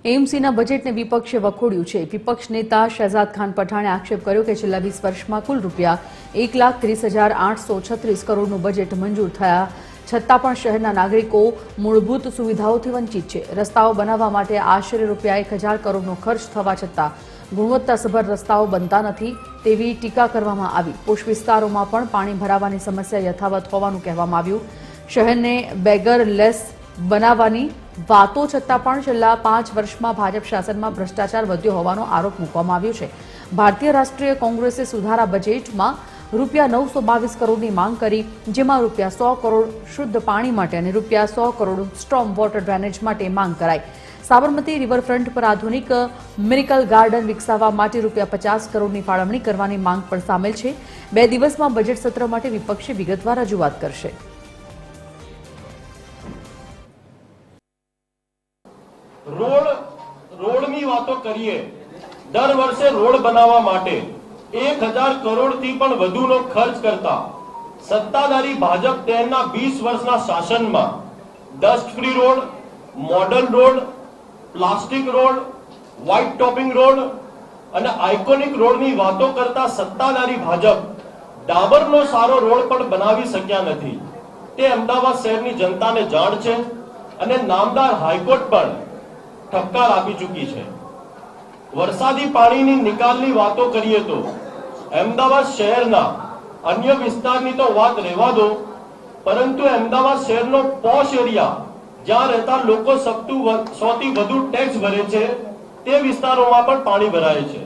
એએમસીના બજેટને વિપક્ષે વખોડ્યું છે। વિપક્ષ નેતા શહેજાદ ખાન પઠાણે આક્ષેપ કર્યો કે છેલ્લા 20 વર્ષમાં કુલ રૂપિયા 1,30,836 કરોડનું બજેટ મંજૂર થયા છતાં પણ શહેરના નાગરિકો મૂળભૂત સુવિધાઓથી વંચિત છે। રસ્તાઓ બનાવવા માટે આશરે રૂપિયા 1,000 કરોડનો ખર્ચ થવા છતાં ગુણવત્તાસભર રસ્તાઓ બનતા નથી તેવી ટીકા કરવામાં આવી। પોશ વિસ્તારોમાં પણ પાણી ભરાવાની સમસ્યા યથાવત હોવાનું કહેવામાં આવ્યું। શહેરને બેગર લેસ બનાવવાની વાતો છતાં પણ છેલ્લા 5 વર્ષમાં ભાજપ શાસનમાં ભ્રષ્ટાચાર વધ્યો હોવાનો આરોપ મૂકવામાં આવ્યો છે। ભારતીય રાષ્ટ્રીય કોંગ્રેસે સુધારા બજેટમાં રૂપિયા 922 કરોડની માંગ કરી, જેમાં રૂપિયા 100 કરોડ શુદ્ધ પાણી માટે અને રૂપિયા 100 કરોડ સ્ટ્રોમ વોટર ડ્રેનેજ માટે માંગ કરાઈ। સાબરમતી રિવરફ્રન્ટ પર આધુનિક મિરેકલ ગાર્ડન વિકસાવવા માટે રૂપિયા 50 કરોડની ફાળવણી કરવાની માંગ પણ સામેલ છે। 2 દિવસમાં બજેટ સત્ર માટે વિપક્ષે વિગતવાર રજૂઆત કરશે। રોડની વાતો કરીએ, દર વર્ષે રોડ બનાવવા માટે 1,000 કરોડથી પણ વધુનો ખર્ચ કરતા સત્તાધારી ભાજપ તેના 20 વર્ષના શાસનમાં dust free road, modern road, plastic road, white topping road અને આઇકોનિક રોડની વાતો કરતા સત્તાધારી ભાજપ ડાબરનો સારો રોડ પણ બનાવી શક્યા નથી। તે અમદાવાદ શહેરની જનતાને જાણ છે અને નામદાર હાઈકોર્ટ પણ ઠપકાર આપી ચૂકી છે। વરસાદી પાણીની નિકાલની વાતો કરીએ તો અમદાવાદ શહેરના અન્ય વિસ્તારની તો વાત રહેવા દો, પરંતુ અમદાવાદ શહેરનો પોશ એરિયા જ્યાં રહેતા લોકો સૌથી વધુ ટેક્સ ભરે છે તે વિસ્તારોમાં પણ પાણી ભરાય છે।